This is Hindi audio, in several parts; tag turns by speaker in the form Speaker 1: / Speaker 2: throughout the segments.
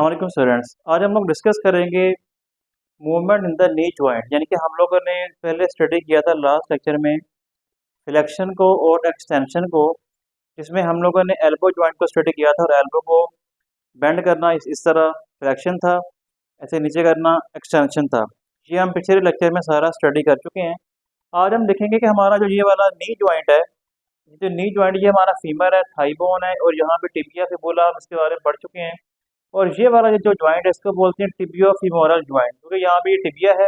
Speaker 1: वालेकुम स्टूडेंट्स। आज हम लोग डिस्कस करेंगे movement in the knee joint. यानी कि हम लोगों ने पहले स्टडी किया था लास्ट लेक्चर में फ्लेक्शन को और एक्सटेंशन को, जिसमें हम लोगों ने एल्बो जॉइंट को स्टडी किया था और एल्बो को बेंड करना इस तरह फ्लेक्शन था, ऐसे नीचे करना एक्सटेंशन था। ये हम पिछले लेक्चर में सारा स्टडी कर चुके हैं। आज हम देखेंगे कि हमारा जो ये वाला नी जॉइंट है, जो नी जॉइंट ये हमारा फीमर है, थाई बोन है और यहाँ पे टिबिया फिबुला, हम इसके बारे में पढ़ चुके हैं। और ये वाला जो जॉइंट है इसको बोलते हैं टिबियो फीमोरल जॉइंट, क्योंकि यहाँ पे ये टिबिया है,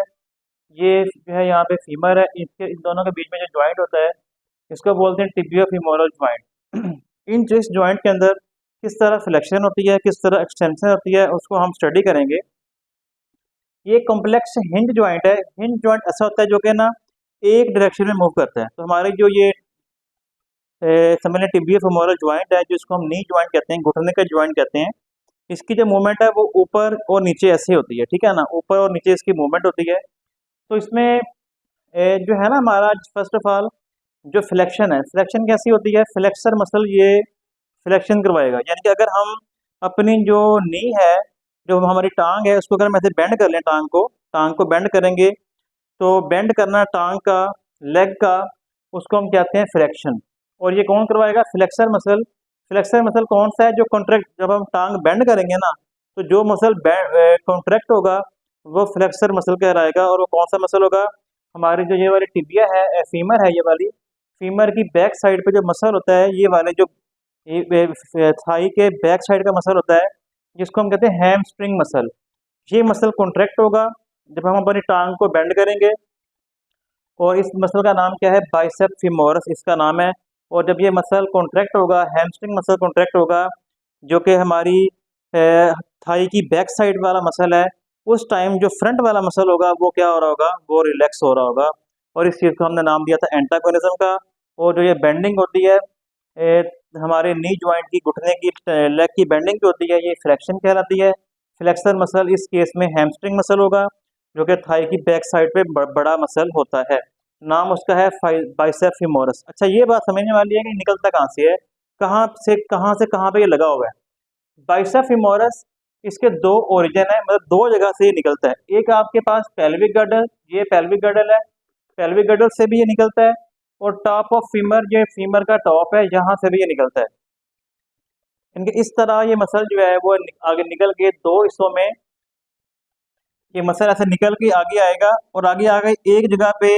Speaker 1: ये जो है यहाँ पे फीमर है, इसके इन दोनों के बीच में जो जॉइंट होता है इसको बोलते हैं टिबियो फीमोरल जॉइंट। इन जिस जॉइंट के अंदर किस तरह फ्लेक्शन होती है, किस तरह एक्सटेंशन होती है, उसको हम स्टडी करेंगे। ये कॉम्प्लेक्स हिंज जॉइंट है। हिंज जॉइंट ऐसा होता है जो कि ना एक डायरेक्शन में मूव करता है। तो हमारे जो ये समझ लें टिबियो फीमोरल जॉइंट है, जिसको हम नी जॉइंट कहते हैं, घुटने का जॉइंट कहते हैं, इसकी जो मूवमेंट है वो ऊपर और नीचे ऐसे होती है, ठीक है ना, ऊपर और नीचे इसकी मूवमेंट होती है। तो इसमें जो है ना हमारा फर्स्ट ऑफ ऑल जो फ्लेक्शन है, फ्लेक्शन कैसी होती है, फ्लेक्सर मसल ये फ्लेक्शन करवाएगा। यानी कि अगर हम अपनी जो नी है, जो हमारी टांग है, उसको अगर हम ऐसे बेंड कर लें, टांग को बेंड करेंगे, तो बेंड करना टांग का, लेग का, उसको हम कहते हैं फ्लेक्शन। और ये कौन करवाएगा, फ्लेक्सर मसल। फ्लेक्सर मसल कौन सा है, जो कॉन्ट्रैक्ट, जब हम टांग बेंड करेंगे ना, तो जो मसल कॉन्ट्रैक्ट होगा वो फ्लेक्सर मसल कहलाएगा। और वो कौन सा मसल होगा, हमारी जो ये वाली टिबिया है, फीमर है, ये वाली फीमर की बैक साइड पे जो मसल होता है, ये वाले जो थाई के बैक साइड का मसल होता है, जिसको हम कहते हैं हैमस्ट्रिंग मसल। ये मसल कॉन्ट्रैक्ट होगा जब हम अपनी टांग को बेंड करेंगे। और इस मसल का नाम क्या है, बाइसेप फीमोरस इसका नाम है। और जब ये मसल कॉन्ट्रैक्ट होगा, हैमस्ट्रिंग मसल कॉन्ट्रैक्ट होगा, जो कि हमारी थाई की बैक साइड वाला मसल है, उस टाइम जो फ्रंट वाला मसल होगा वो क्या हो रहा होगा, वो रिलैक्स हो रहा होगा। और इस चीज़ को हमने नाम दिया था एंटागोनिज्म का। और जो ये बेंडिंग होती है हमारे नी जॉइंट की, घुटने की, लेग की बेंडिंग जो होती है, ये फ्लेक्शन कहलाती है। फ्लेक्सर मसल इस केस में हैमस्ट्रिंग मसल होगा, जो कि थाई की बैक साइड पे बड़ा मसल होता है। नाम उसका है बाइसेप फीमोरस। अच्छा, ये बात समझने वाली है कि निकलता कहाँ से है, कहाँ से कहाँ पे ये लगा हुआ है। बाइसेप फीमोरस, इसके दो ओरिजिन है, मतलब दो जगह से ये निकलता है। एक आपके पास पेल्विक गर्डल, ये पेल्विक गर्डल है, पेल्विक गर्डल से भी ये निकलता है। और टॉप ऑफ फीमर, जो फीमर का टॉप है, यहाँ से भी ये निकलता है। इनके इस तरह ये मसल जो है वो आगे निकल के दो हिस्सों में, ये मसल ऐसे निकल के आगे आएगा और आगे आ गई एक जगह पे,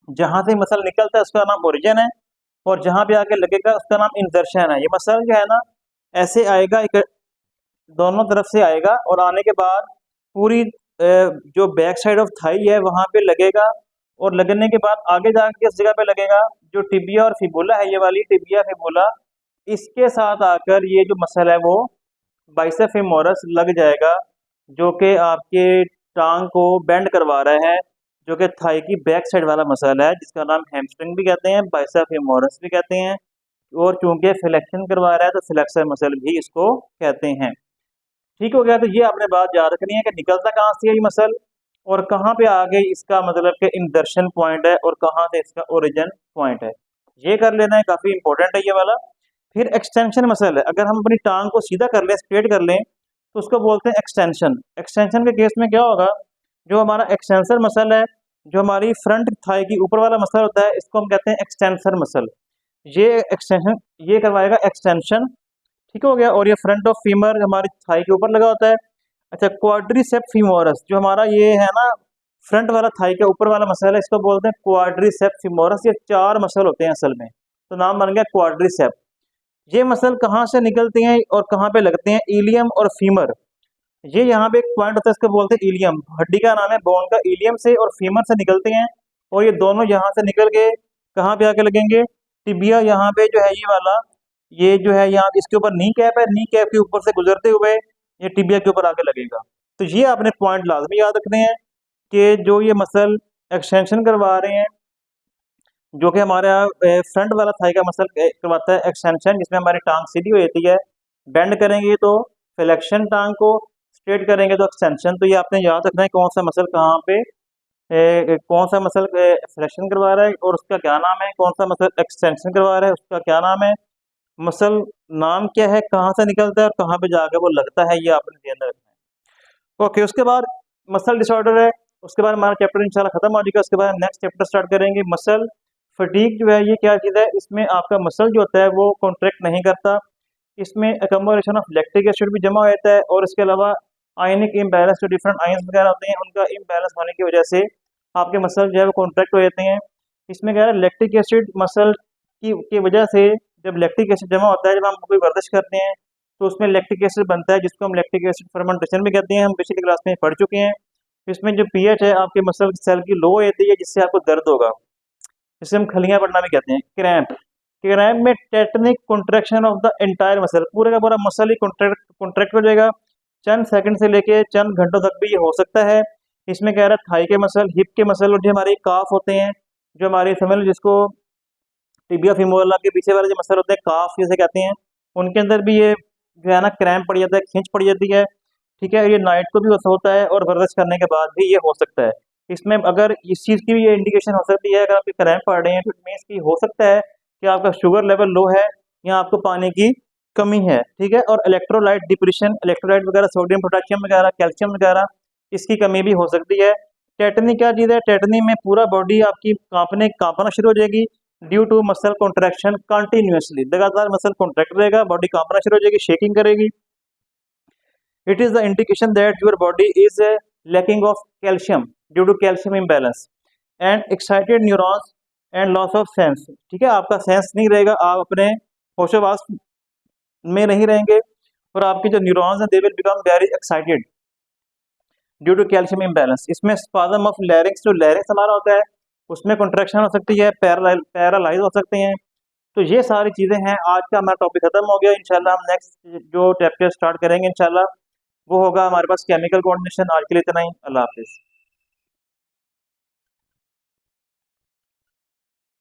Speaker 1: जहां से मसल निकलता है उसका नाम ओरिजिन है, और जहां पे आके लगेगा उसका नाम इंसर्शन है। ये मसल जो है ना ऐसे आएगा, एक दोनों तरफ से आएगा, और आने के बाद पूरी जो बैक साइड ऑफ थाई है वहां पे लगेगा। और लगने के बाद आगे जाके किस जगह पे लगेगा, जो टिबिया और फिबुला है, ये वाली टिबिया फिबुला, इसके साथ आकर ये जो मसल है वो बाइसेप फेमोरस लग जाएगा, जो कि आपके टांग को बेंड करवा रहा है, जो कि थाई की बैक साइड वाला मसल है, जिसका नाम हैमस्ट्रिंग भी कहते हैं, बाइसेप फेमोरस भी कहते हैं। और चूंकि फ्लेक्शन करवा रहा है तो फ्लेक्सर मसल भी इसको कहते हैं। ठीक हो गया। तो ये आपने बात याद रखनी है कि निकलता कहाँ से है ये मसल, और कहाँ पे आगे इसका मतलब कि इंदर्शन पॉइंट है, और कहाँ से इसका ओरिजिन पॉइंट है, ये कर लेना है, काफ़ी इंपॉर्टेंट है ये वाला। फिर एक्सटेंशन मसल है। अगर हम अपनी टांग को सीधा कर लें, स्ट्रेट कर लें, तो उसको बोलते हैं एक्सटेंशन। एक्सटेंशन के केस में क्या होगा, जो हमारा एक्सटेंसर मसल है, जो हमारी फ्रंट थाई की ऊपर वाला मसल होता है, इसको हम कहते हैं एक्सटेंसर मसल। ये एक्सटेंशन ये करवाएगा एक्सटेंशन। ठीक हो गया। और ये फ्रंट ऑफ फीमर हमारी थाई के ऊपर लगा होता है। अच्छा, क्वाड्रिसेप फीमोरस, जो हमारा ये है ना फ्रंट वाला थाई के ऊपर वाला मसल है, इसको बोलते हैं क्वाड्रिसेप फीमोरस। ये चार मसल होते हैं असल में, तो नाम बन गया क्वाड्रिसेप। ये मसल कहाँ से निकलते हैं और कहाँ पे लगते हैं, इलियम और फीमर। ये यहाँ पे एक पॉइंट होता है, इसको बोलते हैं इलियम, हड्डी का नाम है, बोन का, इलियम से और फीमर से निकलते हैं। और ये दोनों यहाँ से निकल के कहाँ पे आके लगेंगे, टिबिया, यहाँ पे जो है ये वाला, ये जो है यहाँ इसके ऊपर नी कैप है, नी कैप के ऊपर से गुजरते हुए ये टिबिया के ऊपर आके लगेगा। तो ये आपने पॉइंट लाजमी याद रखने हैं कि जो ये मसल एक्सटेंशन करवा रहे हैं, जो कि हमारा फ्रंट वाला थाई का मसल करवाता है एक्सटेंशन, जिसमें हमारी टांग सीधी हो जाती है। बेंड करेंगे तो फ्लेक्शन, टांग को स्ट्रेट करेंगे तो एक्सटेंशन। तो ये आपने याद रखना है कौन सा मसल कहाँ पे कौन सा मसल फ्लेक्शन करवा रहा है और उसका क्या नाम है, कौन सा मसल एक्सटेंशन करवा रहा है उसका क्या नाम है। मसल नाम क्या है, कहाँ से निकलता है और कहाँ पे जाकर वो लगता है, ये आपने ध्यान रखना है। ओके, उसके बाद मसल डिसऑर्डर है, उसके बाद हमारा चैप्टर इंशाल्लाह खत्म हो जाएगा। उसके बाद नेक्स्ट चैप्टर स्टार्ट करेंगे। मसल फटीग जो है ये क्या चीज़ है, इसमें आपका मसल जो होता है वो कॉन्ट्रैक्ट नहीं करता, इसमें अकोमोडेशन ऑफ लैक्टिक एसिड भी जमा हो जाता है, और इसके अलावा आयनिक इम्बैलेंस, जो डिफरेंट आयन्स वगैरह होते हैं उनका इम्बैलेंस होने की वजह से आपके मसल जो है वो कॉन्ट्रैक्ट हो जाते हैं। इसमें क्या है, लैक्टिक एसिड मसल की वजह से, जब लैक्टिक एसिड जमा होता है, जब हम कोई वर्जिश करते हैं तो उसमें लैक्टिक एसिड बनता है, जिसको हम लैक्टिक एसिड फर्मेंटेशन भी कहते हैं, हम पिछली क्लास में पढ़ चुके हैं। इसमें जो पीएच है आपके मसल सेल की लो हो जाती है, जिससे आपको दर्द होगा, जिसे हम खलियां पड़ना भी कहते हैं, क्रैम्प। क्रैम्प में टेटनिक contraction of the entire muscle, पूरे का पूरा मसल ही कॉन्ट्रैक्ट हो जाएगा। चंद सेकंड से लेके चंद घंटों तक भी ये हो सकता है। इसमें कह रहा है थाई के मसल, हिप के मसल, और जो हमारे काफ होते हैं, जो हमारे समझ लो जिसको टिबिया फिमोरल के पीछे वाले जो मसल होते हैं, काफ जैसे कहते हैं, उनके अंदर भी ये जो है ना क्रैम्प पड़ जाता है, खींच पड़ जाती है। ठीक है, ये नाइट को भी होता है और वर्जिश करने के बाद भी ये हो सकता है। इसमें अगर इस चीज़ की भी ये इंडिकेशन हो सकती है, अगर आपके क्रैम्प पड़ रहे हैं तो इट मीन्स की हो सकता है कि आपका शुगर लेवल लो है या आपको पानी की कमी है। ठीक है, और इलेक्ट्रोलाइट डिप्रेशन, इलेक्ट्रोलाइट वगैरह, सोडियम पोटेशियम वगैरह, कैल्शियम वगैरह, इसकी कमी भी हो सकती है। टेटनी क्या चीज़ है, टेटनी में पूरा बॉडी आपकी कांपना शुरू हो जाएगी due to muscle contraction continuously, लगातार मसल कॉन्ट्रैक्ट रहेगा, बॉडी कांपना शुरू हो जाएगी, शेकिंग करेगी। It is the indication that your body is lacking of calcium due to calcium imbalance and excited neurons and loss of sense। ठीक है, आपका सेंस नहीं रहेगा, आप अपने होशोवास में नहीं रहेंगे, और आपके जो न्यूरॉन्स हैं they will become very excited due to calcium imbalance. इसमें स्पाज्म ऑफ लैरिंक्स, जो लैरिंक्स हमारा होता है उसमें कॉन्ट्रैक्शन हो सकती है, पैरालाइज हो सकते हैं। तो ये सारी चीज़ें हैं। आज का हमारा टॉपिक खत्म हो गया। इंशाल्लाह हम नेक्स्ट जो चैप्टर स्टार्ट करेंगे इंशाल्लाह वो होगा हमारे पास केमिकल कोऑर्डिनेशन। आज के लिए इतना ही, अल्लाह हाफिज़।